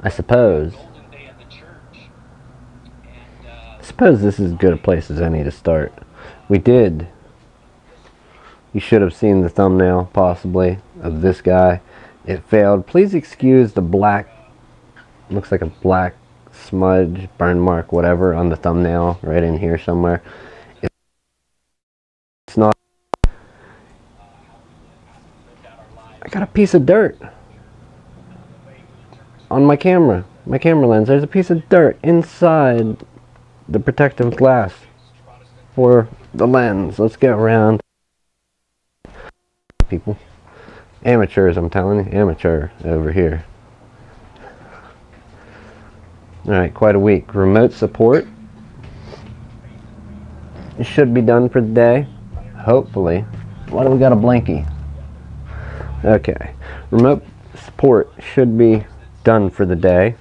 I suppose this is as good a place as any to start. We did. You should have seen the thumbnail, possibly, of this guy. It failed. Please excuse the black, looks like a black smudge, burn mark, whatever, on the thumbnail, right in here somewhere. It's not. I got a piece of dirt on my camera lens. There's a piece of dirt inside the protective glass for the lens. Let's get around. People. Amateurs, I'm telling you. Amateur over here. Alright, quite a week. Remote support. It should be done for the day. Hopefully. Why do we got a blankie? Okay. Remote support should be done for the day.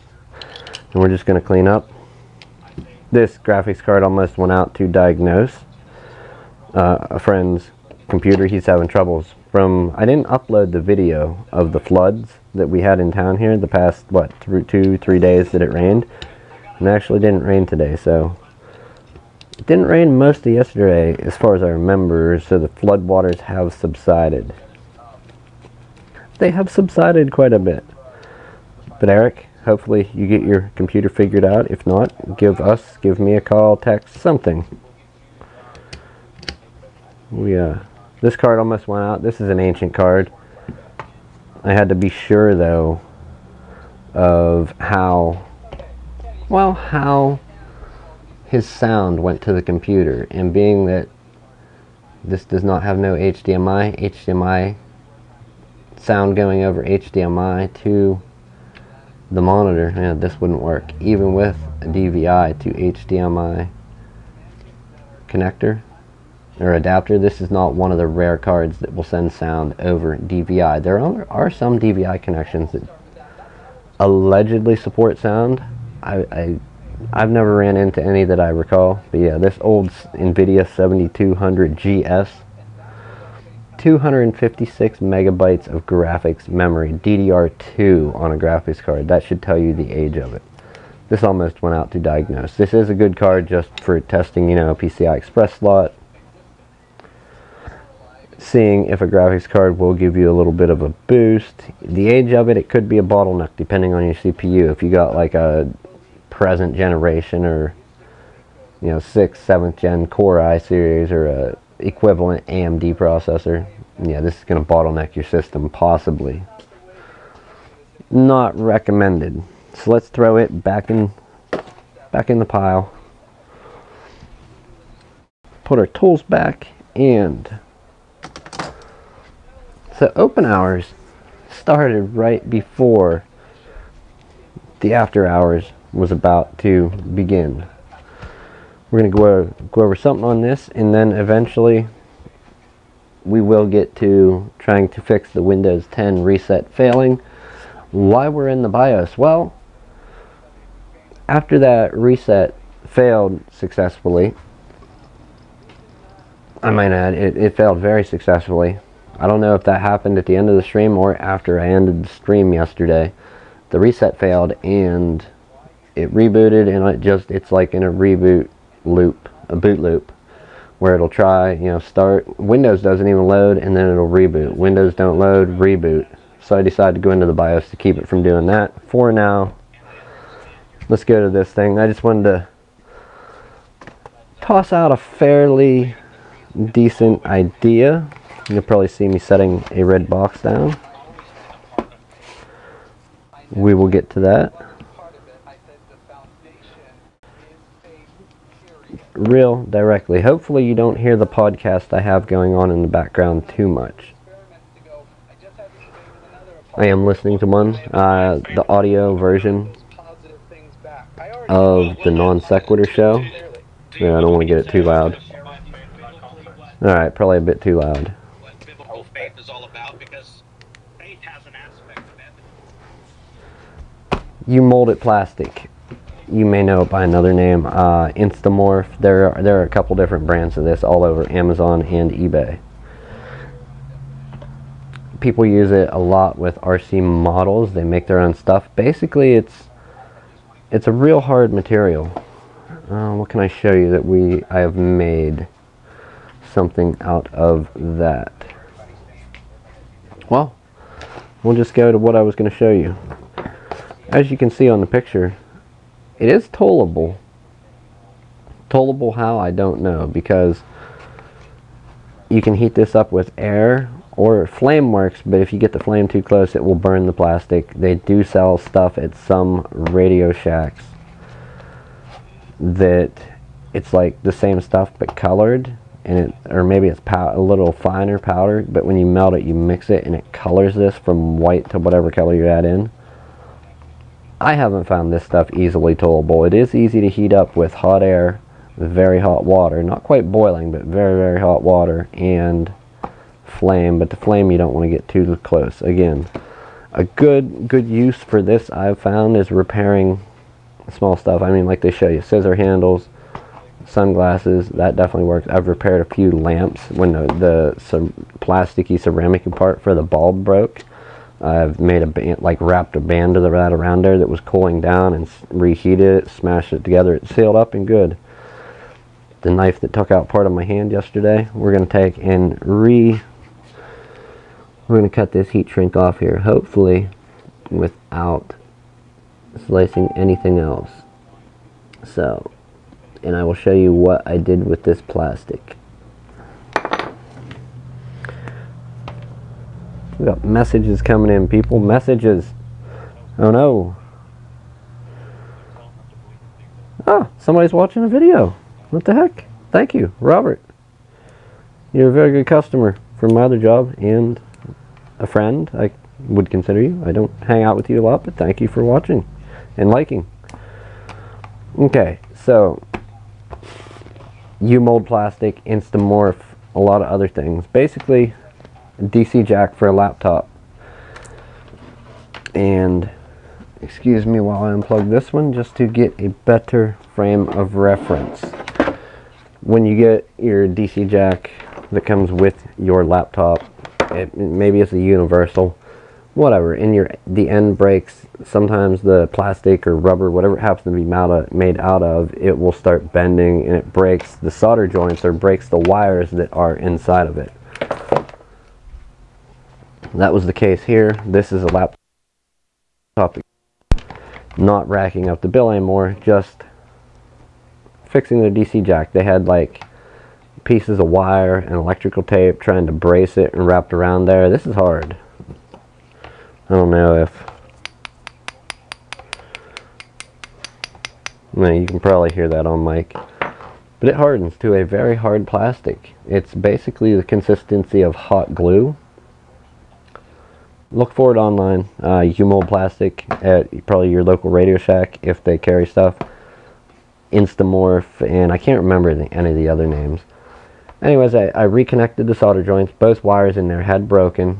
And we're just going to clean up. This graphics card almost went out to diagnose a friend's computer. He's having troubles from, I didn't upload the video of the floods that we had in town here the past, what, 2-3 days that it rained. And it actually didn't rain today, so it didn't rain most of yesterday as far as I remember, so the flood waters have subsided. They have subsided quite a bit. But Eric, hopefully you get your computer figured out. If not, give me a call, text, something. This card almost went out. This is an ancient card. I had to be sure, though, of how his sound went to the computer. And being that this does not have no HDMI sound going over HDMI to the monitor, yeah, this wouldn't work. Even with a DVI to HDMI connector or adapter, this is not one of the rare cards that will send sound over DVI. There are some DVI connections that allegedly support sound. I've never ran into any that I recall, but yeah, this old NVIDIA 7200 GS, 256 megabytes of graphics memory, DDR2 on a graphics card. That should tell you the age of it. This almost went out to diagnose. This is a good card just for testing, PCI Express slot. Seeing if a graphics card will give you a little bit of a boost. The age of it, it could be a bottleneck depending on your CPU. If you got like a present generation or 6th, 7th gen Core i series or a equivalent AMD processor, yeah, this is going to bottleneck your system, possibly. Not recommended. So let's throw it back in the pile. Put our tools back, and so OpenHours started right before the after hours was about to begin. We're going to go over something on this, and then eventually we will get to trying to fix the Windows 10 reset failing. Why we're in the BIOS? Well, after that reset failed successfully, I might add, it failed very successfully. I don't know if that happened at the end of the stream or after I ended the stream yesterday. The reset failed and it rebooted, and it's like in a reboot loop, a boot loop, where it'll try, start, Windows doesn't even load, and then it'll reboot. Windows don't load, reboot. So I decided to go into the BIOS to keep it from doing that. For now, let's go to this thing. I just wanted to toss out a fairly decent idea. You'll probably see me setting a red box down. We will get to that real directly. Hopefully you don't hear the podcast I have going on in the background too much. I am listening to one, the audio version of the Non Sequitur show. Yeah, I don't want to get it too loud. Alright, probably a bit too loud. You mold it plastic. You may know it by another name, Instamorph. There are a couple different brands of this all over Amazon and eBay. People use it a lot with RC models. They make their own stuff. Basically, it's a real hard material. What can I show you that I have made something out of that? Well, we'll just go to what I was going to show you. As you can see on the picture, it is tollable. Tollable how, I don't know, because you can heat this up with air, or flame works, but if you get the flame too close, it will burn the plastic. They do sell stuff at some Radio Shacks that it's like the same stuff but colored, and or maybe it's a little finer powder, but when you melt it, you mix it and it colors this from white to whatever color you add in. I haven't found this stuff easily tollable. It is easy to heat up with hot air, with very hot water, not quite boiling, but very, very hot water, and flame, but the flame you don't want to get too close. Again, a good use for this I've found is repairing small stuff. I mean, like they show you, scissor handles, sunglasses, that definitely works. I've repaired a few lamps when the plasticky ceramic part for the bulb broke. I've made a band, like wrapped a band of that around there that was cooling down, and reheated it, smashed it together. It sealed up and good. The knife that took out part of my hand yesterday, we're going to take and we're going to cut this heat shrink off here, hopefully without slicing anything else. So, and I will show you what I did with this plastic. We got messages coming in, people. Messages. Oh no. Ah, somebody's watching a video. What the heck? Thank you, Robert. You're a very good customer for my other job, and a friend, I would consider you. I don't hang out with you a lot, but thank you for watching and liking. Okay, so U-mold plastic, Instamorph, a lot of other things. Basically, a DC jack for a laptop. And excuse me while I unplug this one just to get a better frame of reference. When you get your DC jack that comes with your laptop, maybe it's a universal, whatever, and the end breaks, sometimes the plastic or rubber, whatever it happens to be made out of, it will start bending and it breaks the solder joints or breaks the wires that are inside of it. That was the case here. This is a laptop, not racking up the bill anymore, just fixing the DC jack. They had like pieces of wire and electrical tape trying to brace it and wrapped around there. This is hard. I don't know if, well, you can probably hear that on mic, but it hardens to a very hard plastic. It's basically the consistency of hot glue. Look for it online. U-mold plastic at probably your local Radio Shack if they carry stuff. Instamorph, and I can't remember any of the other names. Anyways, I reconnected the solder joints. Both wires in there had broken.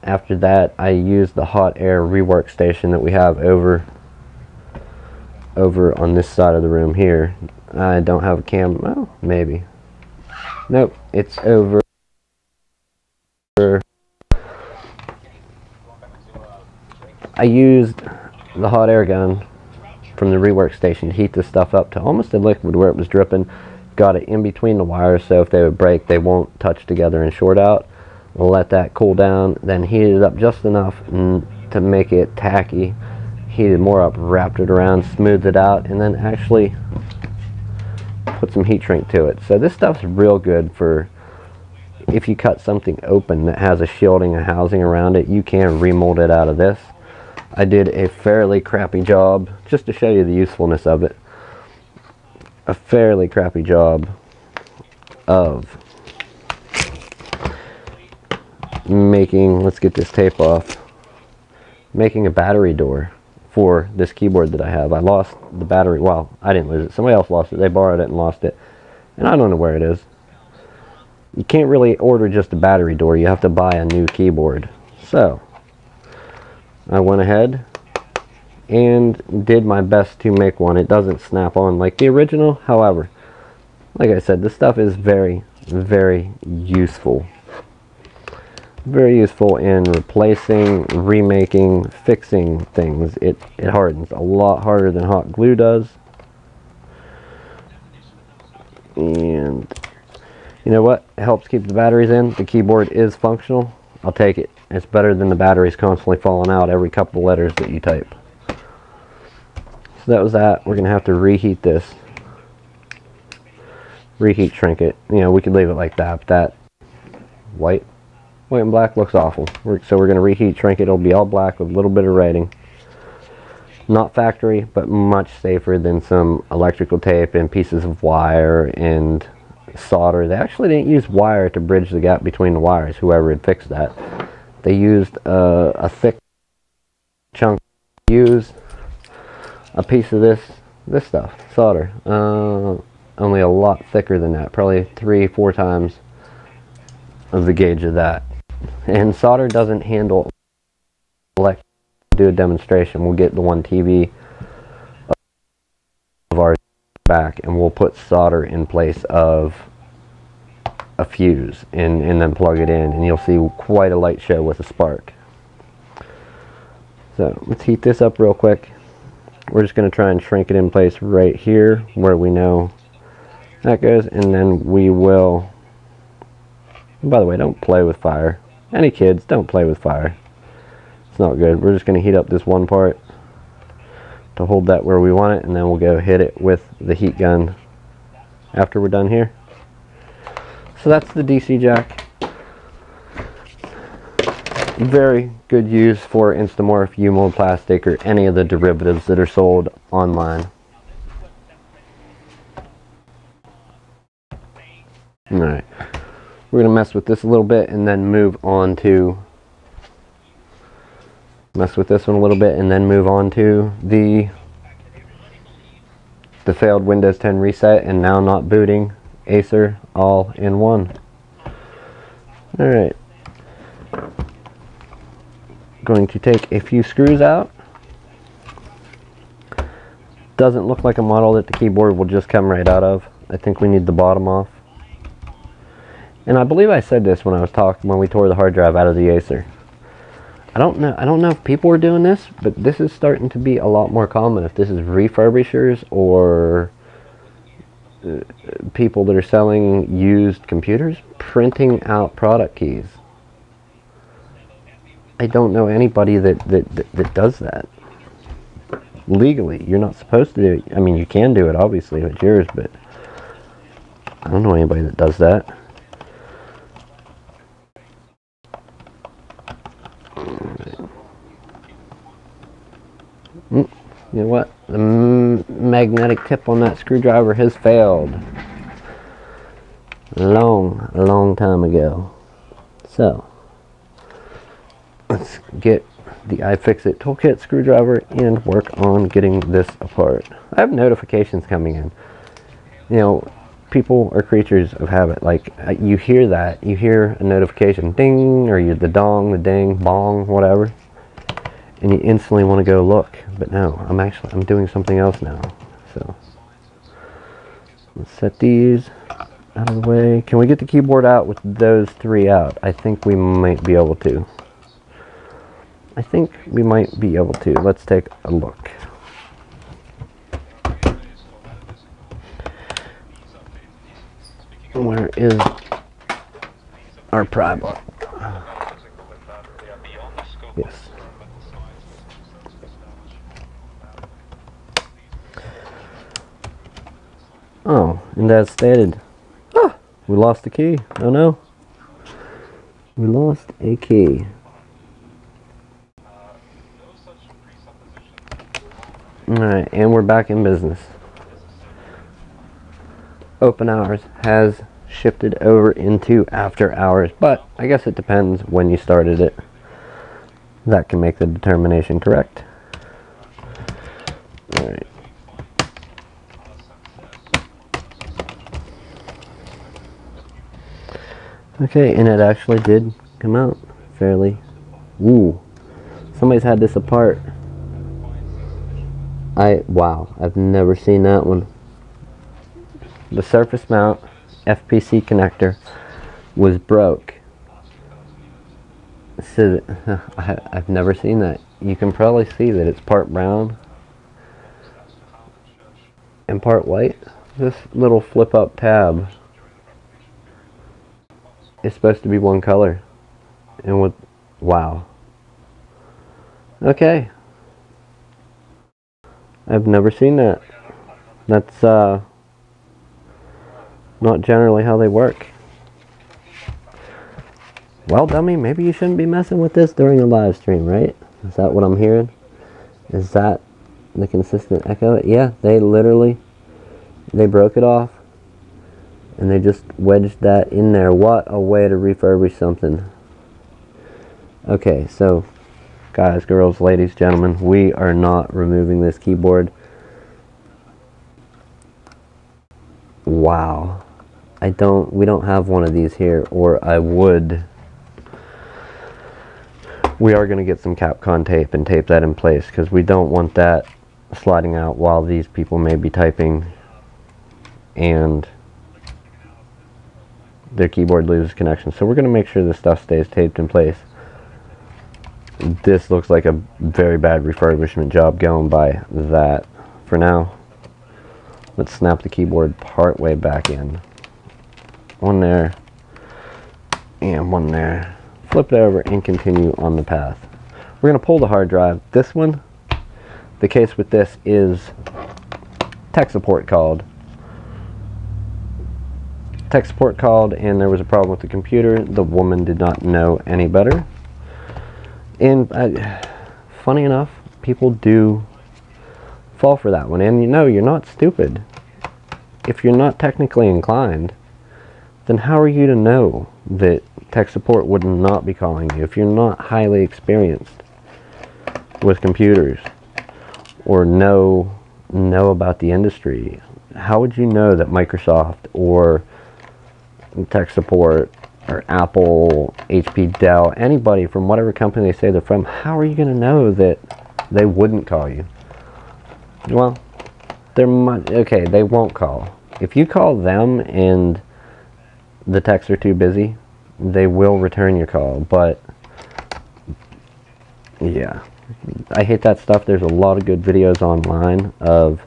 After that, I used the hot air rework station that we have over on this side of the room here. I don't have a cam. Oh, maybe. Nope, it's over. I used the hot air gun from the rework station to heat this stuff up to almost a liquid where it was dripping. Got it in between the wires so if they would break, they won't touch together and short out. We'll let that cool down, then heat it up just enough to make it tacky. Heated more up, wrapped it around, smoothed it out, and then actually put some heat shrink to it. So this stuff's real good for if you cut something open that has a shielding, a housing around it, you can remold it out of this. I did a fairly crappy job, just to show you the usefulness of it, a fairly crappy job of making, let's get this tape off, making a battery door for this keyboard that I have. I lost the battery, well, I didn't lose it, somebody else lost it, they borrowed it and lost it, and I don't know where it is. You can't really order just a battery door, you have to buy a new keyboard. So I went ahead and did my best to make one. It doesn't snap on like the original, however, like I said, this stuff is very, very useful. very useful in replacing, remaking, fixing things. It hardens a lot harder than hot glue does. And you know what? It helps keep the batteries in. The keyboard is functional. I'll take it. It's better than the batteries constantly falling out every couple of letters that you type. So that was that. We're going to have to reheat this. Reheat shrink it. You know, we could leave it like that, but that white and black looks awful. So we're going to reheat shrink it. It'll be all black with a little bit of writing. Not factory, but much safer than some electrical tape and pieces of wire and solder. They actually didn't use wire to bridge the gap between the wires, whoever had fixed that. They used a thick chunk. Used a piece of this stuff, solder. Only a lot thicker than that, probably 3-4 times of the gauge of that. And solder doesn't handle electric. Do a demonstration. We'll get the one TV of ours back, and we'll put solder in place of a fuse, and then plug it in, and you'll see quite a light show with a spark. So let's heat this up real quick. We're just going to try and shrink it in place right here where we know that goes, and then we will, by the way, don't play with fire. Any kids, don't play with fire. It's not good. We're just going to heat up this one part to hold that where we want it, and then we'll go hit it with the heat gun after we're done here. So that's the DC jack. Very good use for Instamorph, U-mold plastic, or any of the derivatives that are sold online. Alright, we're going to mess with this a little bit and then move on to the failed Windows 10 reset and now not booting Acer all in one. Alright, going to take a few screws out. Doesn't look like a model that the keyboard will just come right out of. I think we need the bottom off. And I believe I said this when we tore the hard drive out of the Acer. I don't know if people are doing this, but this is starting to be a lot more common. If this is refurbishers or people that are selling used computers, printing out product keys. I don't know anybody that does that. Legally, you're not supposed to do it. I mean, you can do it, obviously, if it's yours, but I don't know anybody that does that. You know what? The magnetic tip on that screwdriver has failed. A long time ago. So, let's get the iFixit Toolkit screwdriver and work on getting this apart. I have notifications coming in. You know, people are creatures of habit. Like, you hear that. You hear a notification, ding, or the dong, the ding, bong, whatever. And you instantly want to go look. But no, I'm doing something else now. So, let's set these out of the way. Can we get the keyboard out with those three out? I think we might be able to. Let's take a look. Where is our pry bar? Yes. Oh, and as stated, we lost the key. Oh no. We lost a key. Alright, and we're back in business. OpenHours has shifted over into after hours, but I guess it depends when you started it. That can make the determination correct. Alright. Okay, and it actually did come out fairly. Ooh, somebody's had this apart. Wow, I've never seen that one. The surface mount FPC connector was broke. So I've never seen that. You can probably see that it's part brown and part white. This little flip up tab is supposed to be one color. And with, wow. Okay. I've never seen that. That's not generally how they work. Well, dummy, maybe you shouldn't be messing with this during a live stream, right? Is that what I'm hearing? Is that the consistent echo? Yeah, they broke it off and they just wedged that in there. What a way to refurbish something. Okay, so guys, girls, ladies, gentlemen, we are not removing this keyboard. Wow. We don't have one of these here, or I would. We are going to get some Capcom tape and tape that in place because we don't want that sliding out while these people may be typing and their keyboard loses connection. So we're going to make sure this stuff stays taped in place. This looks like a very bad refurbishment job going by that. For now, let's snap the keyboard part way back in. One there and one there. Flip it over and continue on the path. We're going to pull the hard drive. This one, the case with this is tech support called. Tech support called and there was a problem with the computer. The woman did not know any better. And funny enough, people do fall for that one. And you know, you're not stupid. If you're not technically inclined, then how are you to know that tech support would not be calling you if you're not highly experienced with computers or know about the industry? How would you know that Microsoft or tech support or Apple, HP, Dell, anybody from whatever company they say they're from, how are you going to know that they wouldn't call you? Well, okay, they won't call. If you call them and the techs are too busy, they will return your call. But yeah, I hate that stuff. There's a lot of good videos online of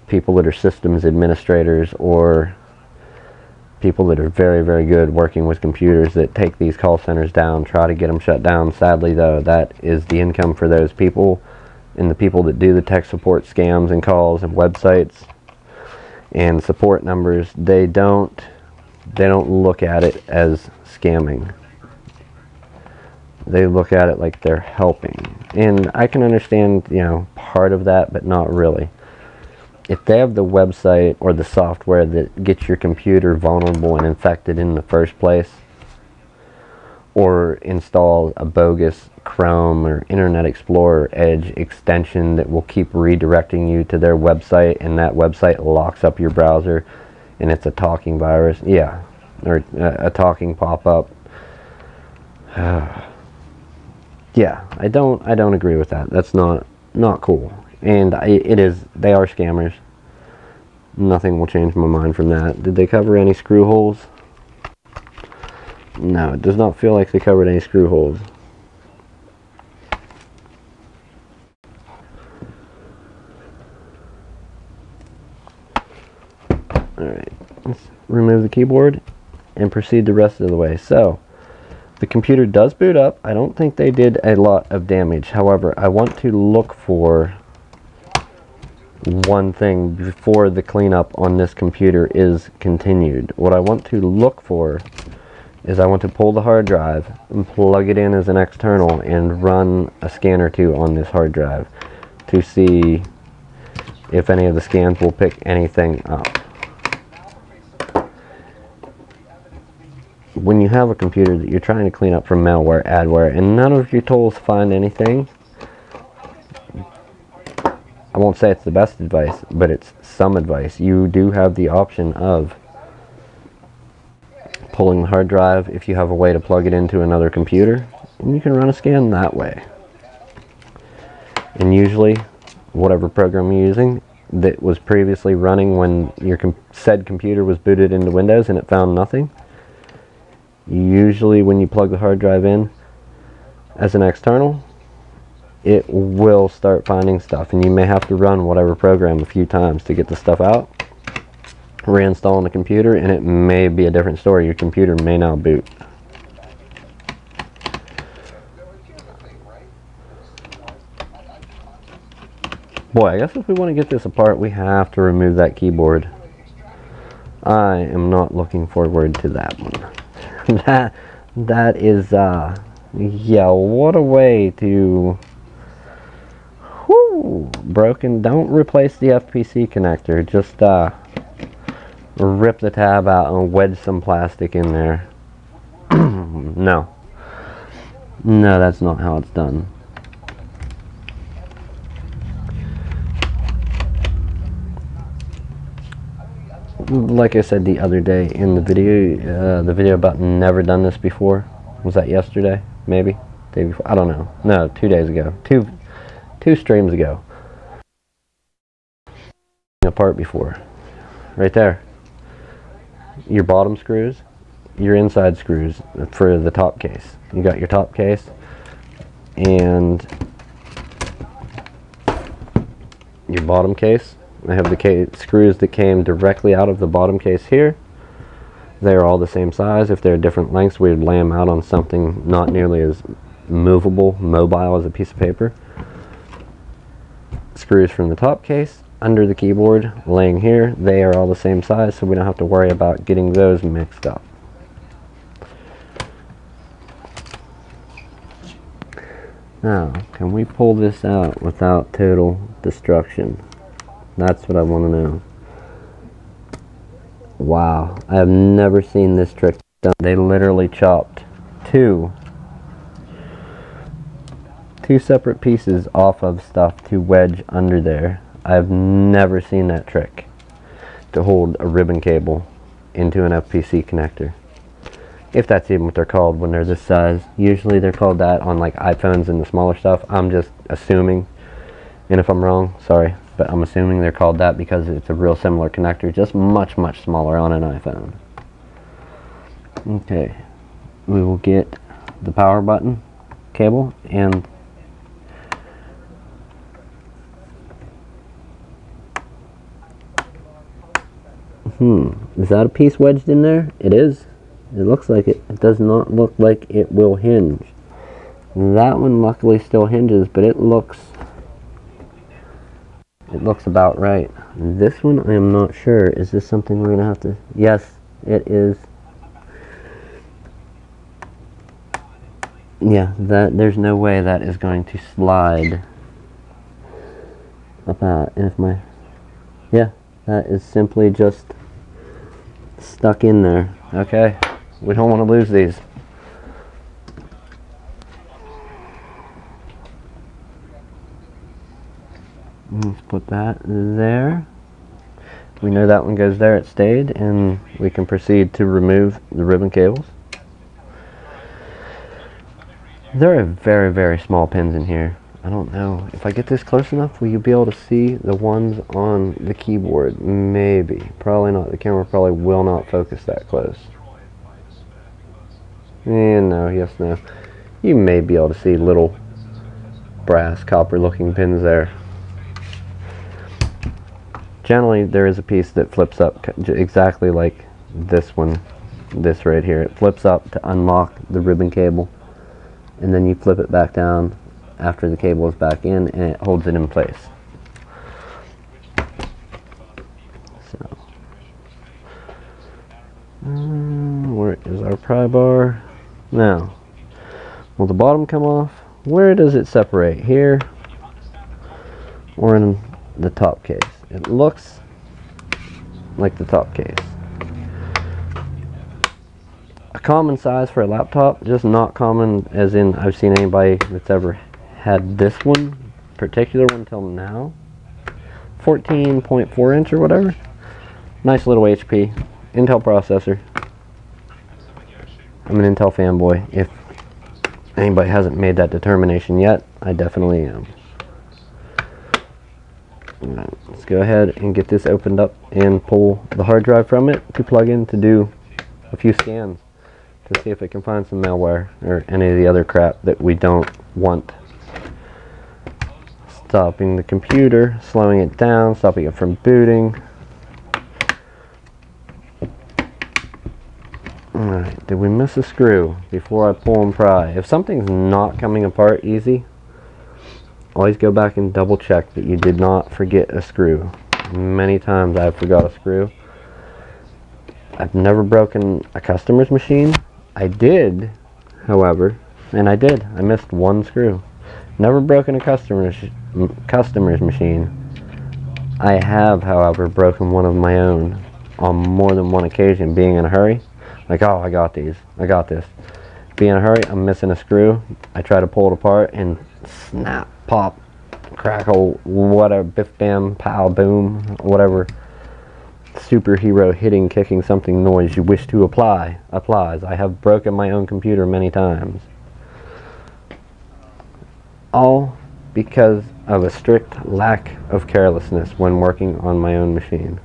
people that are systems administrators or people that are very, very good working with computers that take these call centers down, try to get them shut down. Sadly, though, that is the income for those people, and the people that do the tech support scams and calls and websites and support numbers, they don't look at it as scamming. They look at it like they're helping. And I can understand, you know, part of that, but not really. If they have the website or the software that gets your computer vulnerable and infected in the first place, or install a bogus Chrome or Internet Explorer Edge extension that will keep redirecting you to their website, and that website locks up your browser and it's a talking virus, yeah, or a talking pop-up. Yeah, I don't agree with that. That's not cool. And they are scammers. Nothing will change my mind from that. Did they cover any screw holes? No, it does not feel like they covered any screw holes. Alright, let's remove the keyboard and proceed the rest of the way. So, the computer does boot up. I don't think they did a lot of damage. However, I want to look for one thing before the cleanup on this computer is continued. What I want to look for is I want to pull the hard drive and plug it in as an external and run a scan or two on this hard drive to see if any of the scans will pick anything up. When you have a computer that you're trying to clean up from malware, adware, and none of your tools find anything, I won't say it's the best advice, but it's some advice. You do have the option of pulling the hard drive if you have a way to plug it into another computer, and you can run a scan that way. And usually, whatever program you're using that was previously running when your said computer was booted into Windows and it found nothing, usually when you plug the hard drive in, as an external, it will start finding stuff, and you may have to run whatever program a few times to get the stuff out. Reinstall on the computer, and it may be a different story. Your computer may now boot. Boy, I guess if we want to get this apart, we have to remove that keyboard. I am not looking forward to that one. that is, yeah, what a way to, whoo, broken. Don't replace the FPC connector. Just, rip the tab out and wedge some plastic in there. No. No, that's not how it's done. Like I said the other day in the video about never done this before. Was that yesterday? Maybe? Day before? I don't know. No, 2 days ago. Two streams ago. Apart before. Right there. Your bottom screws, your inside screws for the top case. You got your top case and your bottom case. I have the screws that came directly out of the bottom case here. They're all the same size. If they're different lengths, we would lay them out on something not nearly as mobile as a piece of paper. Screws from the top case under the keyboard laying here, they are all the same size, so we don't have to worry about getting those mixed up. Now, can we pull this out without total destruction? That's what I want to know. Wow, I have never seen this trick done. They literally chopped two separate pieces off of stuff to wedge under there. I've never seen that trick, to hold a ribbon cable into an FPC connector. If that's even what they're called when they're this size. Usually they're called that on like iPhones and the smaller stuff. I'm just assuming, and if I'm wrong, sorry, but I'm assuming they're called that because it's a real similar connector, just much, much smaller on an iPhone. Okay, we will get the power button cable and is that a piece wedged in there? It is. It looks like it. It does not look like it will hinge. That one luckily still hinges, but it looks about right. This one I am not sure. Is this something we're gonna have to? Yes, it is. Yeah, there's no way that is going to slide up out. And if my, yeah, that is simply just stuck in there. Okay, we don't want to lose these. Let's put that there. We know that one goes there, it stayed, and we can proceed to remove the ribbon cables. There are very, very small pins in here. I don't know. If I get this close enough, will you be able to see the ones on the keyboard? Maybe. Probably not. The camera probably will not focus that close. And no, yes, no. You may be able to see little brass, copper-looking pins there. Generally, there is a piece that flips up exactly like this one. This right here. It flips up to unlock the ribbon cable. And then you flip it back down after the cable is back in, and it holds it in place. So, where is our pry bar? Now, will the bottom come off? Where does it separate? Here or in the top case? It looks like the top case. A common size for a laptop, just not common as in I've seen anybody that's ever had this one, particular one till now. 14.4 inch or whatever. Nice little HP. Intel processor. I'm an Intel fanboy. If anybody hasn't made that determination yet, I definitely am. Alright, let's go ahead and get this opened up and pull the hard drive from it to plug in to do a few scans to see if it can find some malware or any of the other crap that we don't want. Stopping the computer, slowing it down, stopping it from booting. Alright, did we miss a screw before I pull and pry? If something's not coming apart easy, always go back and double check that you did not forget a screw. Many times I've forgot a screw. I've never broken a customer's machine. I did, however, I missed one screw. Never broken a customer's machine. I have, however, broken one of my own on more than one occasion, being in a hurry. Like, oh, I got this. Being in a hurry, I'm missing a screw. I try to pull it apart and snap, pop, crackle, whatever, biff, bam, pow, boom, whatever superhero hitting, kicking something noise you wish to applies. I have broken my own computer many times. All because of a strict lack of carelessness when working on my own machine.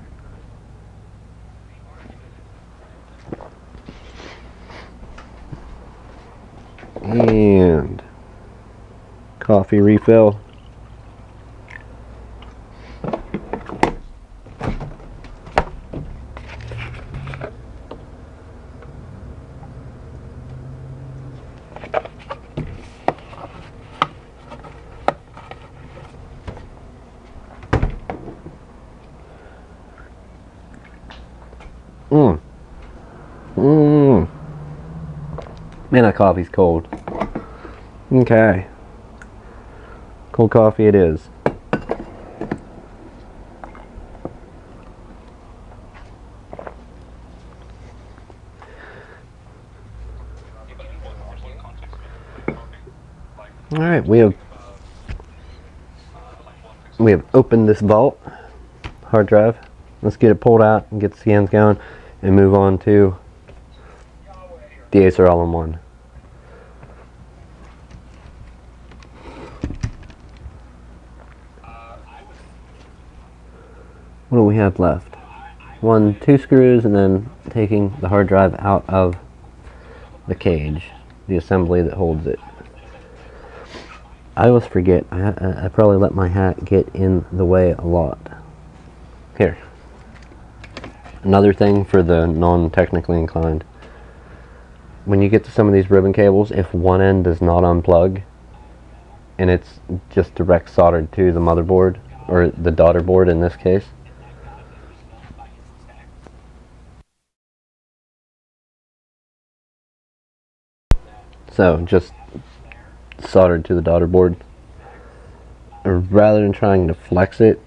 And coffee refill. Man, that coffee's cold. Okay. Cold coffee it is. Alright, we have opened this vault hard drive. Let's get it pulled out and get the scans going and move on to the Acer All-in-One. What do we have left? 2 screws, and then taking the hard drive out of the cage, the assembly that holds it. I always forget. I probably let my hat get in the way a lot. Here. Another thing for the non-technically inclined. When you get to some of these ribbon cables, if one end does not unplug, and it's just direct soldered to the motherboard, or the daughter board in this case, so just soldered to the daughter board, rather than trying to flex it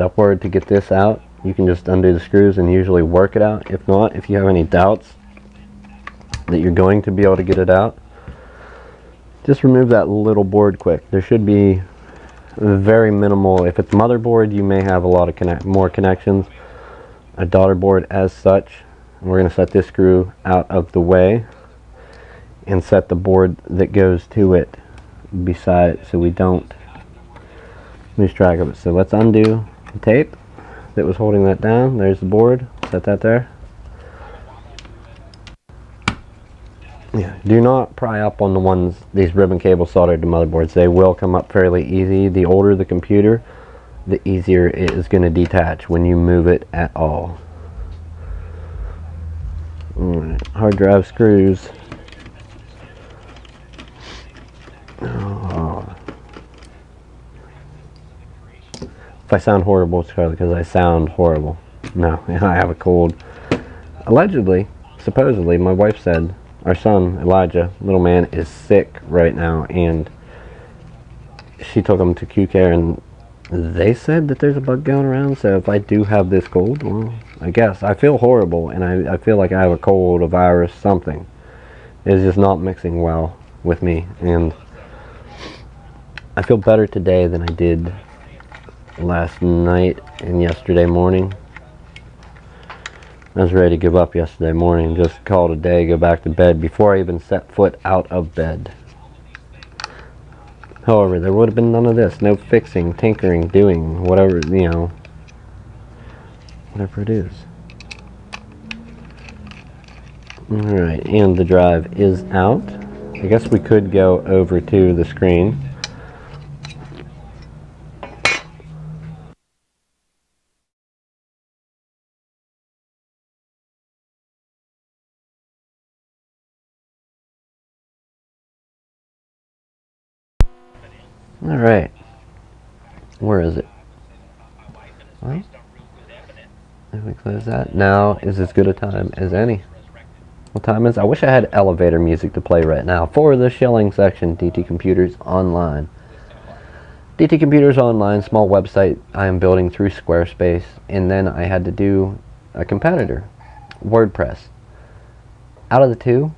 upward to get this out, you can just undo the screws and usually work it out. If not, if you have any doubts that you're going to be able to get it out, just remove that little board quick. There should be very minimal. If it's motherboard, you may have a lot of more connections. A daughter board as such, we're going to set this screw out of the way and set the board that goes to it beside it so we don't lose track of it. So let's undo the tape that was holding that down. There's the board. Set that there. Yeah, do not pry up on these ribbon cables soldered to motherboards. They will come up fairly easy. The older the computer, the easier it is going to detach when you move it at all. Alright, hard drive screws. Oh. If I sound horrible, it's probably because I sound horrible. No, I have a cold. Allegedly, supposedly, my wife said our son, Elijah, little man, is sick right now, and she took him to Q Care, and they said that there's a bug going around. So if I do have this cold, well, I guess I feel horrible, and I feel like I have a cold, a virus, something. It's just not mixing well with me, and I feel better today than I did last night and yesterday morning. I was ready to give up yesterday morning, just call it a day, go back to bed before I even set foot out of bed. However, there would have been none of this. No fixing, tinkering, doing, whatever, you know, whatever it is. Alright, and the drive is out. I guess we could go over to the screen. Alright. Where is it? Well, if we close that, now is as good a time as any. What time is it? I wish I had elevator music to play right now for the shilling section. DT Computers Online. DT Computers Online, small website I am building through Squarespace, and then I had to do a competitor, WordPress. Out of the two,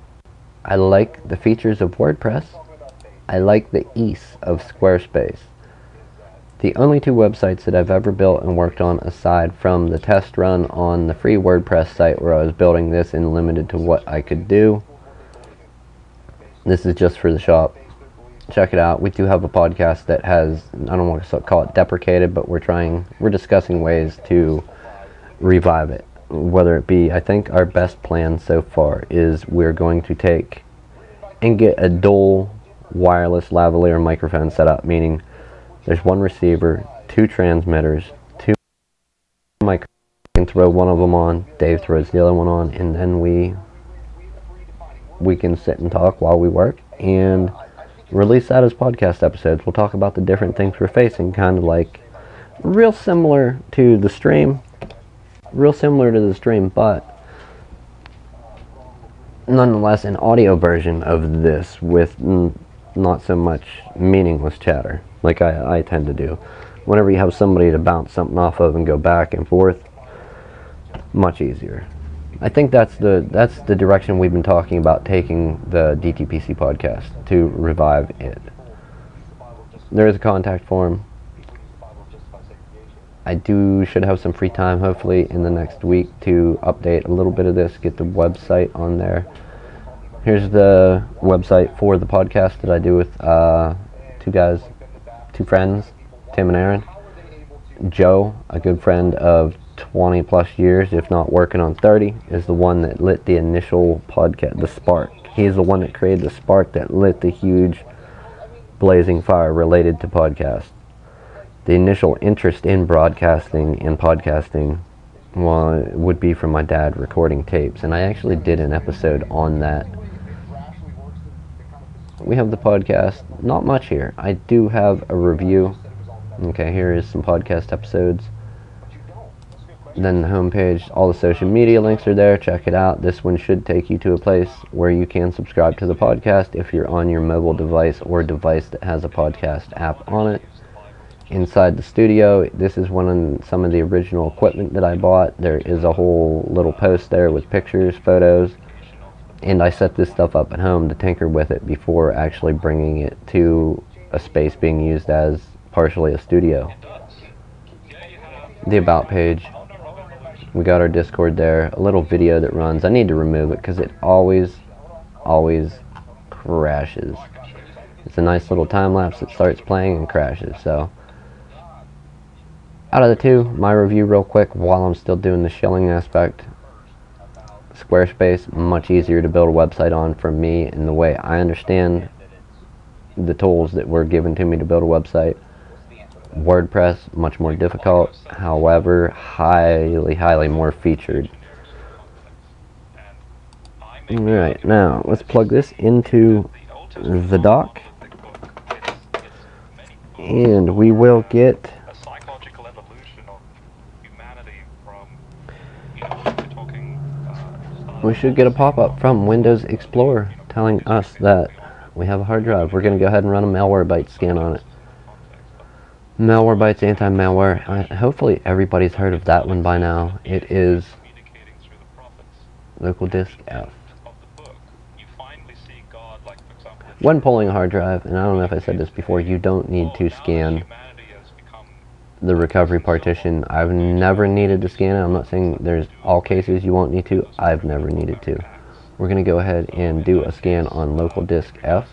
I like the features of WordPress. I like the ease of Squarespace. The only two websites that I've ever built and worked on, aside from the test run on the free WordPress site where I was building this and limited to what I could do. This is just for the shop. Check it out. We do have a podcast that has, I don't want to call it deprecated, but we're discussing ways to revive it. Whether it be, I think our best plan so far is we're going to take and get a dual wireless lavalier microphone set up, meaning there's one receiver, two transmitters, two microphones. I can throw one of them on, Dave throws the other one on, and then we can sit and talk while we work and release that as podcast episodes. We'll talk about the different things we're facing, kind of like real similar to the stream, but nonetheless an audio version of this with not so much meaningless chatter like I tend to do. Whenever you have somebody to bounce something off of and go back and forth, much easier. I think that's the direction we've been talking about taking the DTPC podcast, to revive it. There is a contact form. I should have some free time hopefully in the next week to update a little bit of this, get the website on there. Here's the website for the podcast that I do with two friends, Tim and Aaron. Joe, a good friend of 20 plus years, if not working on 30, is the one that lit the initial podcast, the spark. He's the one that created the spark that lit the huge blazing fire related to podcast. The initial interest in broadcasting and podcasting, well, it would be from my dad recording tapes, and I actually did an episode on that. We have the podcast, not much here. I do have a review. Okay, here is some podcast episodes. Then the homepage, all the social media links are there. Check it out. This one should take you to a place where you can subscribe to the podcast if you're on your mobile device or device that has a podcast app on it. Inside the studio, this is some of the original equipment that I bought. There is a whole little post there with pictures, photos, and I set this stuff up at home to tinker with it before actually bringing it to a space being used as partially a studio. The about page, we got our Discord there, a little video that runs. I need to remove it because it always crashes. It's a nice little time lapse that starts playing and crashes. So out of the two, my review real quick while I'm still doing the shilling aspect. Squarespace, much easier to build a website on for me in the way I understand the tools that were given to me to build a website. WordPress, much more difficult, however, highly more featured. Alright, now let's plug this into the dock, and we will get we should get a pop-up from Windows Explorer telling us that we have a hard drive. We're going to go ahead and run a Malwarebytes scan on it. Malwarebytes anti-malware. Hopefully everybody's heard of that one by now. It is local disk F. When pulling a hard drive, and I don't know if I said this before, you don't need to scan the recovery partition. I've never needed to scan it. I'm not saying there's all cases you won't need to. I've never needed to. We're going to go ahead and do a scan on local disk F.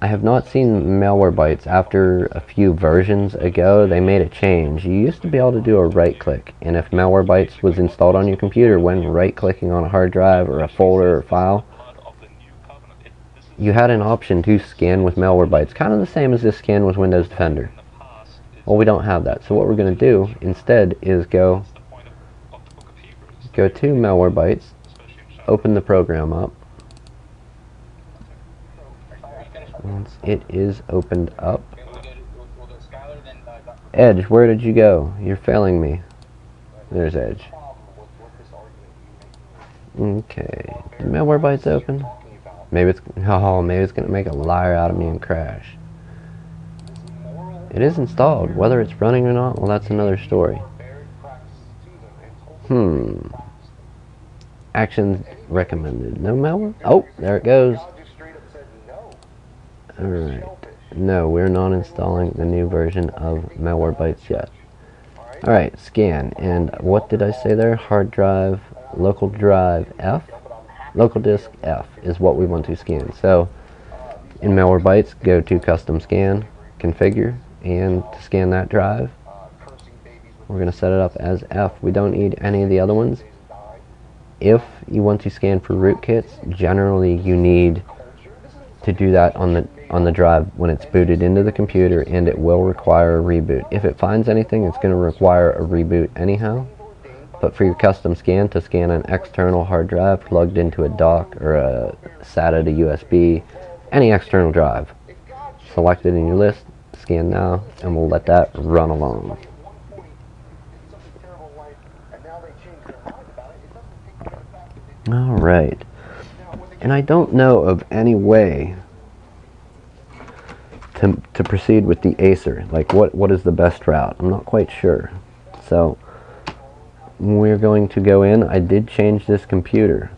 I have not seen Malwarebytes. After a few versions ago, they made a change. You used to be able to do a right click, and if Malwarebytes was installed on your computer when right clicking on a hard drive or a folder or file, you had an option to scan with Malwarebytes, kind of the same as this scan with Windows Defender. Well, we don't have that, so what we're going to do instead is go to Malwarebytes, open the program up. Once it is opened up, Edge, where did you go? You're failing me. There's Edge. Okay, did Malwarebytes open? Maybe it's gonna make a liar out of me and crash. It is installed. Whether it's running or not, well, that's another story. Actions recommended. No malware? Oh, there it goes. Alright. No, we're not installing the new version of Malwarebytes yet. Alright, scan. And what did I say there? Hard drive, local drive F? Local disk F is what we want to scan. So, in Malwarebytes, go to custom scan, configure, and to scan that drive, we're going to set it up as F. We don't need any of the other ones. If you want to scan for rootkits, generally you need to do that on the drive when it's booted into the computer, and it will require a reboot. If it finds anything, it's going to require a reboot anyhow. But for your custom scan, to scan an external hard drive plugged into a dock or a SATA to USB, any external drive, select it in your list, scan now, and we'll let that run along. Alright. And I don't know of any way to proceed with the Acer. Like, what is the best route? I'm not quite sure. So, we're going to go in. I did change this computer.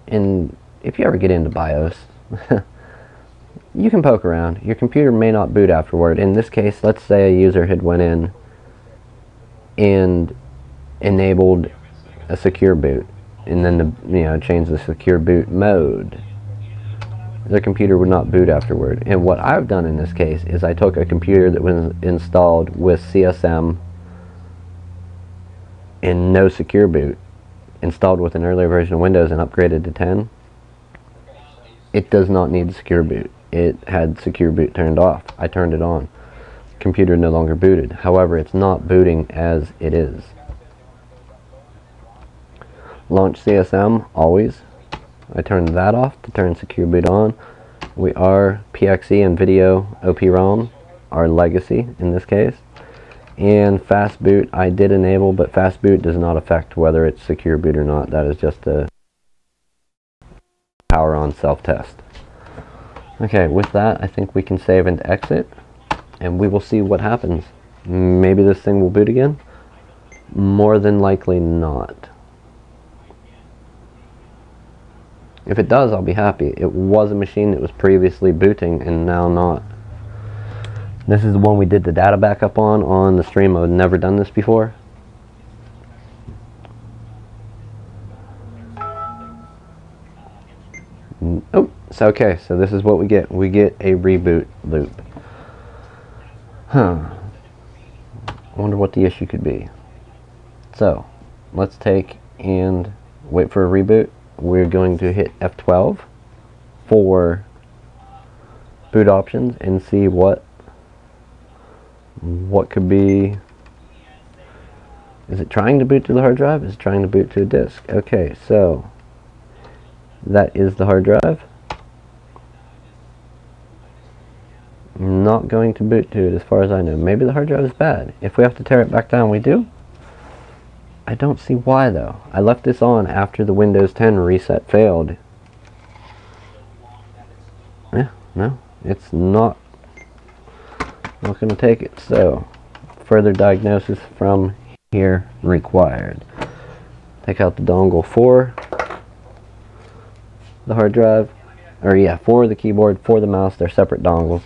And if you ever get into BIOS, you can poke around. Your computer may not boot afterward. In this case, let's say a user had went in and enabled a secure boot, and then change the secure boot mode. The computer would not boot afterward. And what I've done in this case is I took a computer that was installed with CSM and no secure boot, installed with an earlier version of Windows and upgraded to 10. It does not need secure boot. It had secure boot turned off. I turned it on. Computer no longer booted. However, it's not booting as it is. Launch CSM, always. I turned that off to turn secure boot on. We are PXE and video OP-ROM, our legacy in this case. And fast boot I did enable, but fast boot does not affect whether it's secure boot or not. That is just a power on self-test. Okay, with that I think we can save and exit, and we will see what happens. Maybe this thing will boot again? More than likely not. If it does, I'll be happy. It was a machine that was previously booting and now not. This is the one we did the data backup on the stream. I've never done this before. Oh, so okay, so this is what we get. We get a reboot loop. I wonder what the issue could be. So, let's take and wait for a reboot. We're going to hit F12 for boot options and see what could be. Is it trying to boot to the hard drive? Is it trying to boot to a disk? Okay, so that is the hard drive. Not going to boot to it as far as I know. Maybe the hard drive is bad. If we have to tear it back down, we do. I don't see why though. I left this on after the Windows 10 reset failed. Yeah, no, it's not going to take it. So, further diagnosis from here required. Take out the dongle for the hard drive, or yeah, for the keyboard, for the mouse. They're separate dongles.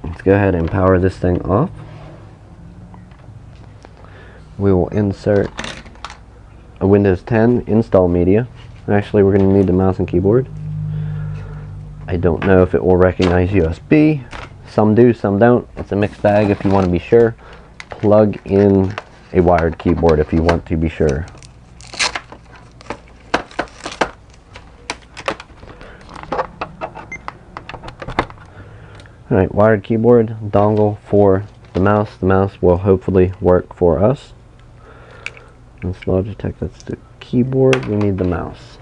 Let's go ahead and power this thing off. We will insert a Windows 10 install media. Actually, we're going to need the mouse and keyboard. I don't know if it will recognize USB. Some do, some don't. It's a mixed bag if you want to be sure. Plug in a wired keyboard if you want to be sure. Alright, wired keyboard, dongle for the mouse. The mouse will hopefully work for us. It's Logitech, that's the keyboard. We need the mouse.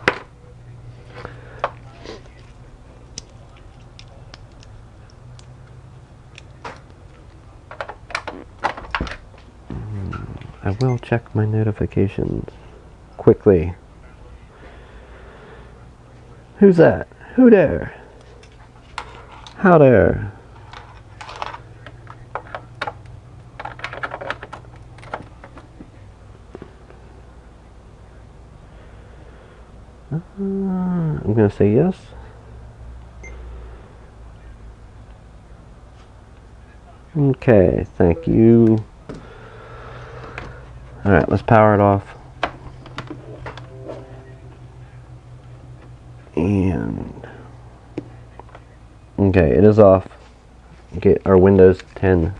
I will check my notifications quickly. Who's that? Who there? How there? I'm going to say yes. Okay, thank you. Alright, let's power it off. And okay, it is off. Get our Windows 10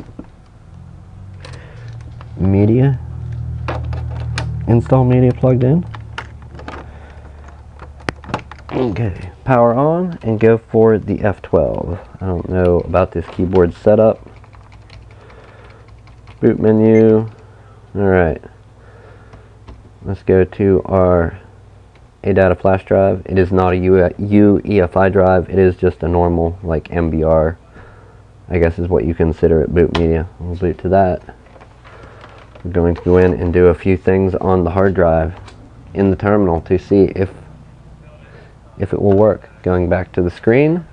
media, install media plugged in. Okay, power on and go for the F12. I don't know about this keyboard setup. Boot menu. Alright, let's go to our ADATA flash drive. It is not a UEFI drive. It is just a normal, like, MBR, I guess is what you consider it, boot media. We'll boot to that. We're going to go in and do a few things on the hard drive in the terminal to see if it will work. Going back to the screen,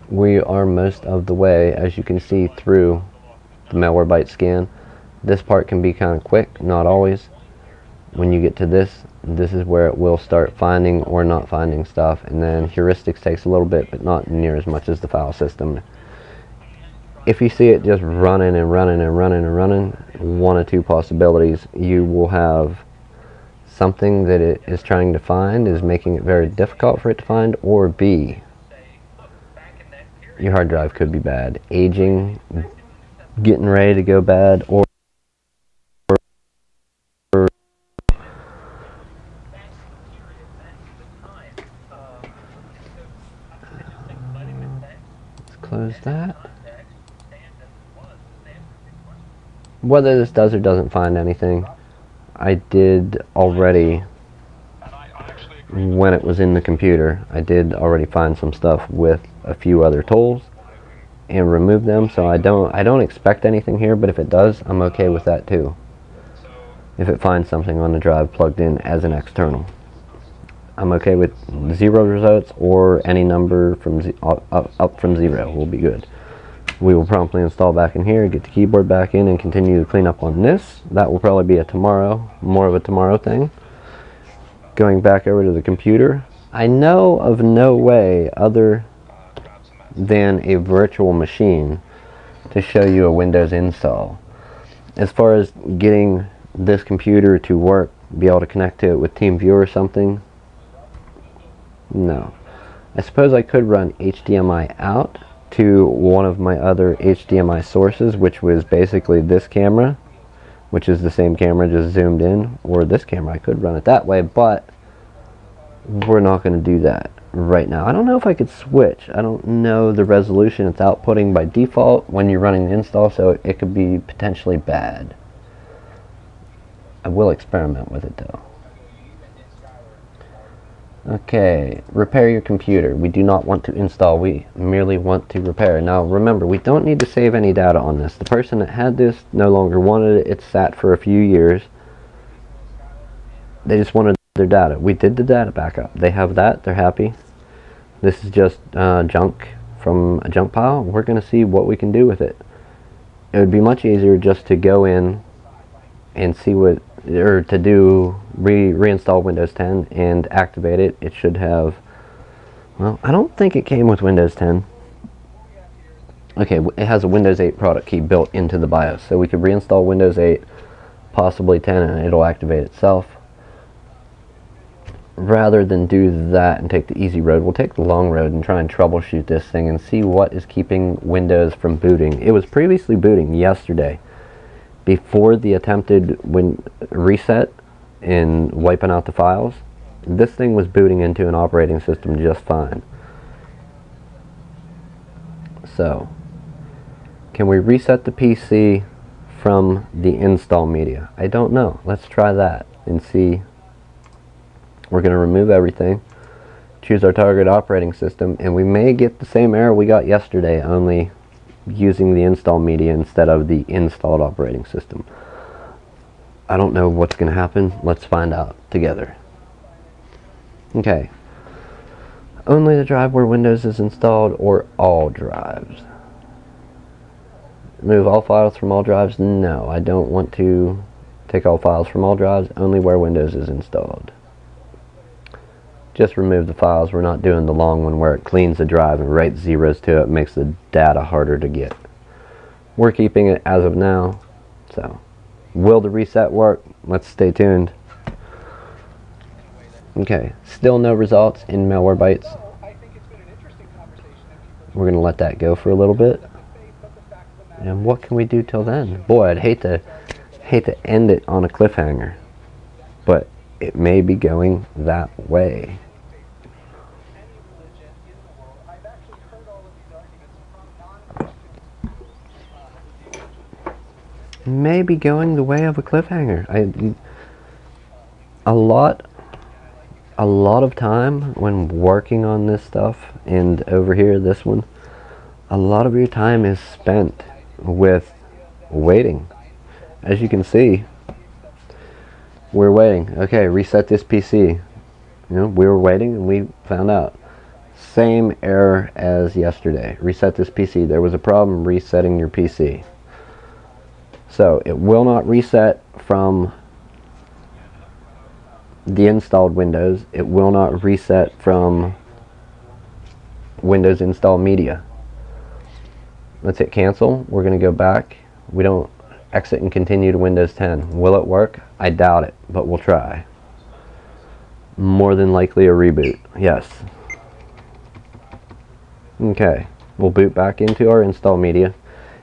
we are most of the way, as you can see, through the Malwarebytes scan. This part can be kind of quick, not always. When you get to this is where it will start finding or not finding stuff, and then heuristics takes a little bit, but not near as much as the file system. If you see it just running and running and running and running, one of two possibilities. You will have something that it is trying to find is making it very difficult for it to find, or B, your hard drive could be bad, aging, getting ready to go bad, or let's close that. Whether this does or doesn't find anything, I did already, when it was in the computer, I did already find some stuff with a few other tools and remove them, so I don't expect anything here, but if it does, I'm okay with that too. If it finds something on the drive plugged in as an external, I'm okay with 0 results, or any number from up from 0 will be good. We will promptly install back in here, get the keyboard back in, and continue to clean up on this. That will probably be a tomorrow, more of a tomorrow thing. Going back over to the computer, I know of no way other than a virtual machine to show you a Windows install. As far as getting this computer to work, be able to connect to it with TeamViewer or something, no. I suppose I could run HDMI out to one of my other HDMI sources, which was basically this camera, which is the same camera just zoomed in, or this camera. I could run it that way, but we're not going to do that right now. I don't know if I could switch. I don't know the resolution it's outputting by default when you're running the install, so it could be potentially bad. I will experiment with it though. Okay, repair your computer. We do not want to install, we merely want to repair. Now remember, we don't need to save any data on this. The person that had this no longer wanted it. It sat for a few years. They just wanted their data. We did the data backup. They have that, they're happy. This is just junk from a junk pile. We're going to see what we can do with it. It would be much easier just to go in and see what, or to do reinstall Windows 10 and activate it. It should have, well, I don't think it came with Windows 10. Okay, it has a Windows 8 product key built into the BIOS, so we could reinstall Windows 8, possibly 10, and it'll activate itself. rather than do that and take the easy road, we'll take the long road and try and troubleshoot this thing and see what is keeping Windows from booting. It was previously booting yesterday before the attempted reset and wiping out the files. This thing was booting into an operating system just fine. So, can we reset the PC from the install media? I don't know. Let's try that and see. We're going to remove everything, choose our target operating system, and we may get the same error we got yesterday, only using the install media instead of the installed operating system. I don't know what's going to happen. Let's find out together. Okay. Only the drive where Windows is installed, or all drives? Remove all files from all drives? No, I don't want to take all files from all drives, only where Windows is installed. Just remove the files. We're not doing the long one where it cleans the drive and writes zeros to it, makes the data harder to get. We're keeping it as of now. So, will the reset work? Let's stay tuned. Okay, still no results in Malwarebytes. We're going to let that go for a little bit. And what can we do till then? Boy, I'd hate to end it on a cliffhanger, but it may be going that way. May be going the way of a cliffhanger. A lot of time when working on this stuff, and over here this one, a lot of your time is spent with waiting. As you can see, we're waiting. Okay, reset this PC. You know, we were waiting and we found out. Same error as yesterday. Reset this PC. There was a problem resetting your PC. So it will not reset from the installed Windows. It will not reset from Windows install media. Let's hit cancel. We're going to go back. We don't exit and continue to Windows 10. Will it work? I doubt it, but we'll try. More than likely a reboot. Yes. Okay. We'll boot back into our install media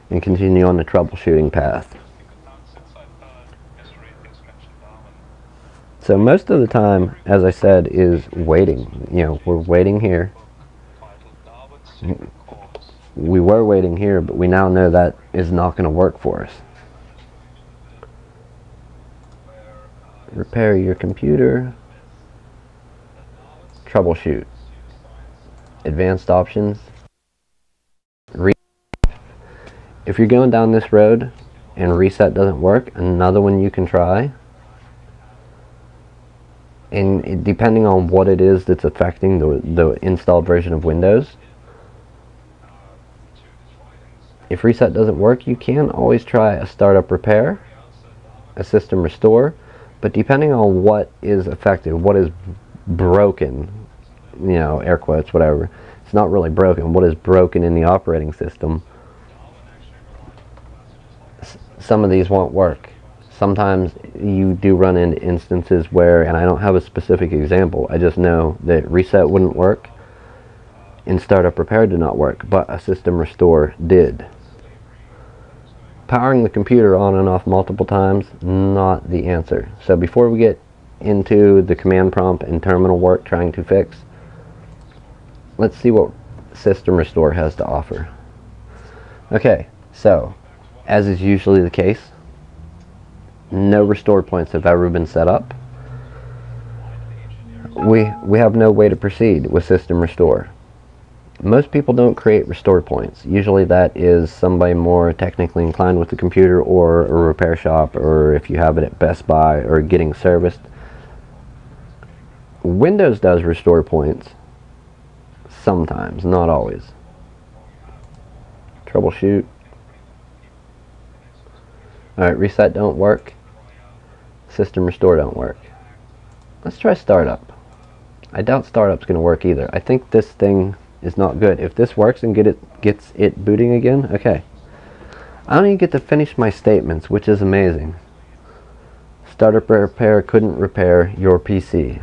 and continue on the troubleshooting path. So most of the time, as I said, is waiting. You know, we're waiting here. We were waiting here, but we now know that is not going to work for us. Repair your computer. Troubleshoot. Advanced options. If you're going down this road and reset doesn't work, another one you can try. And depending on what it is that's affecting the installed version of Windows, if reset doesn't work, you can always try a startup repair, a system restore, but depending on what is affected, what is broken, you know, air quotes, whatever, it's not really broken, what is broken in the operating system, some of these won't work. Sometimes you do run into instances where, and I don't have a specific example, I just know that reset wouldn't work and startup repair did not work, but a system restore did. Powering the computer on and off multiple times, not the answer. So before we get into the command prompt and terminal work trying to fix, let's see what system restore has to offer. Okay, so as is usually the case, no restore points have ever been set up. We have no way to proceed with system restore. Most people don't create restore points. Usually that is somebody more technically inclined with the computer, or a repair shop, or if you have it at Best Buy or getting serviced. Windows does restore points sometimes, not always. Troubleshoot. Alright, reset don't work. System restore don't work. Let's try startup. I doubt startup's going to work either. I think this thing is not good. If this works and gets it booting again, okay. I don't even get to finish my statements, which is amazing. Startup repair couldn't repair your PC.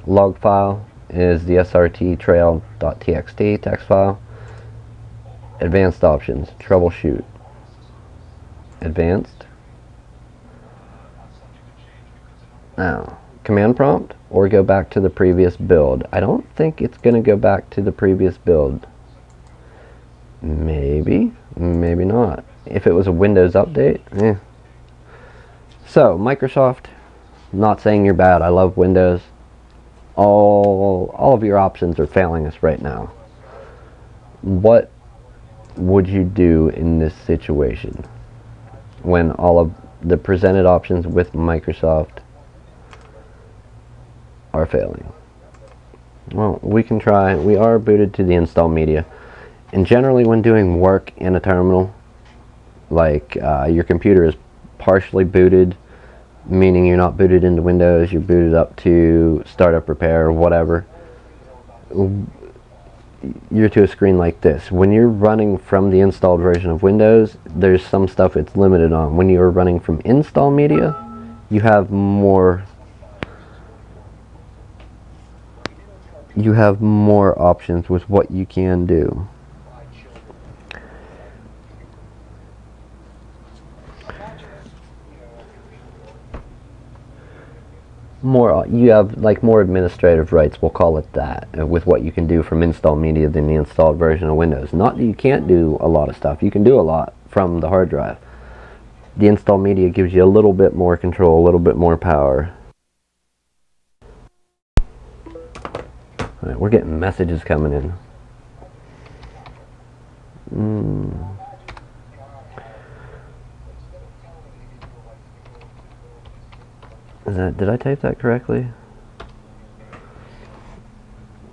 Log file is the srt trail.txt text file. Advanced options, troubleshoot. Advanced. Now, command prompt or go back to the previous build. I don't think it's going to go back to the previous build. Maybe, maybe not. If it was a Windows update, So, Microsoft, not saying you're bad. I love Windows. All of your options are failing us right now. What would you do in this situation when all of the presented options with Microsoft are failing? Well, we can try. We are booted to the install media, and generally when doing work in a terminal, like your computer is partially booted, meaning you're not booted into Windows, you're booted up to startup repair or whatever, you're to a screen like this. When you're running from the installed version of Windows, there's some stuff it's limited on. When you're running from install media, you have more options with what you can do. You have like more administrative rights, we'll call it that, with what you can do from install media than the installed version of Windows. Not that you can't do a lot of stuff. You can do a lot from the hard drive. The install media gives you a little bit more control, a little bit more power. Alright, we're getting messages coming in. Did I type that correctly?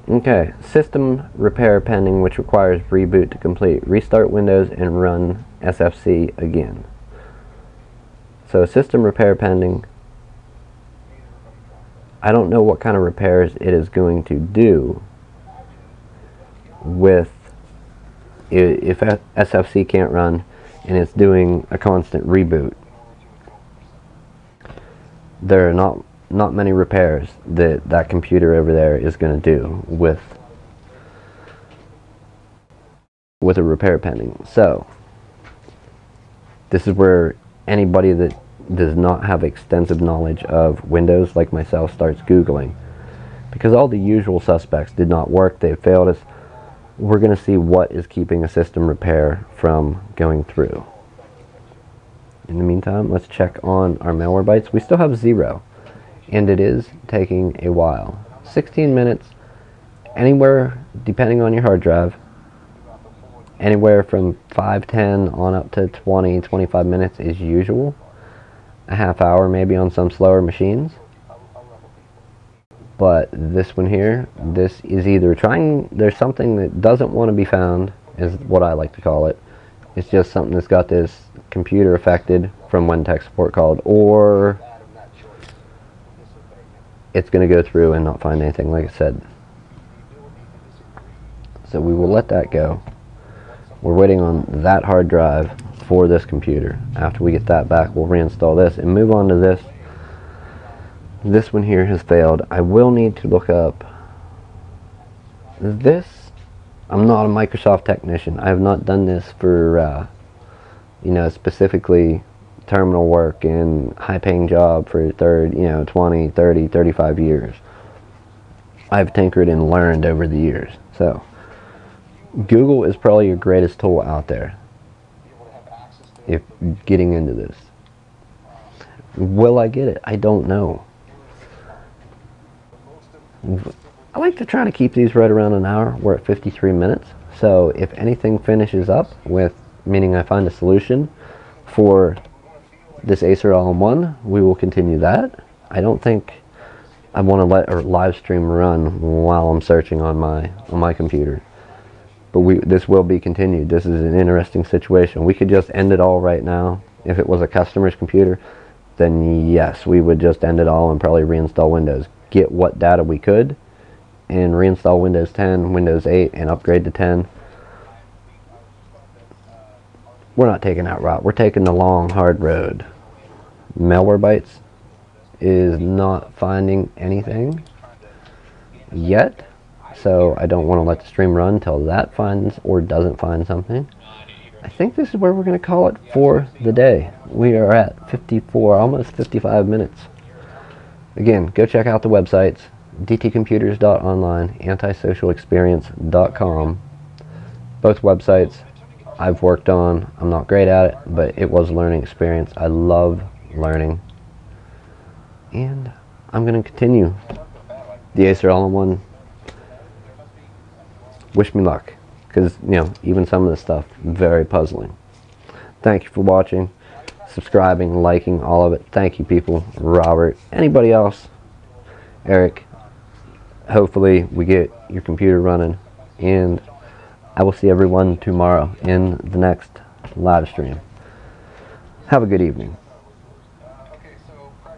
Okay, system repair pending, which requires reboot to complete. Restart Windows and run SFC again. So system repair pending. I don't know what kind of repairs it is going to do with if SFC can't run and it's doing a constant reboot. There are not many repairs that computer over there is going to do with a repair pending. So this is where anybody that does not have extensive knowledge of Windows like myself starts Googling, because all the usual suspects did not work. They failed us. We're going to see what is keeping a system repair from going through. In the meantime, let's check on our malware bytes. We still have 0, and it is taking a while. 16 minutes, anywhere, depending on your hard drive, anywhere from 5-10 on up to 20-25 minutes is usual. A half hour maybe on some slower machines. But this one here, this is either there's something that doesn't want to be found, is what I like to call it. It's just something that's got this computer affected from when tech support called, or it's going to go through and not find anything, like I said. So we will let that go. We're waiting on that hard drive for this computer. After we get that back, we'll reinstall this and move on to this. This one here has failed. I will need to look up this. I'm not a Microsoft technician. I have not done this for, specifically terminal work and high-paying job for 20, 30, 35 years. I've tinkered and learned over the years. So, Google is probably your greatest tool out there if getting into this. Will I get it? I don't know. I like to try to keep these right around an hour. We're at 53 minutes. So if anything finishes up with, meaning I find a solution for this Acer all-in-one, we will continue that. I don't think I want to let a live stream run while I'm searching on my computer. But this will be continued. This is an interesting situation. We could just end it all right now. If it was a customer's computer, then yes, we would just end it all and probably reinstall Windows. Get what data we could and reinstall Windows 10, Windows 8, and upgrade to 10. We're not taking that route. We're taking the long, hard road. Malwarebytes is not finding anything. yet, so I don't want to let the stream run until that finds or doesn't find something. I think this is where we're going to call it for the day. We are at 54, almost 55 minutes. Again, go check out the websites, dtcomputers.online, antisocialexperience.com. Both websites I've worked on. I'm not great at it, but it was a learning experience. I love learning. And I'm going to continue the Acer All-in-One. Wish me luck, because, you know, even some of this stuff, very puzzling. Thank you for watching, subscribing, liking, all of it. Thank you, people. Robert, anybody else, Eric. Hopefully we get your computer running, and I will see everyone tomorrow in the next live stream. Have a good evening.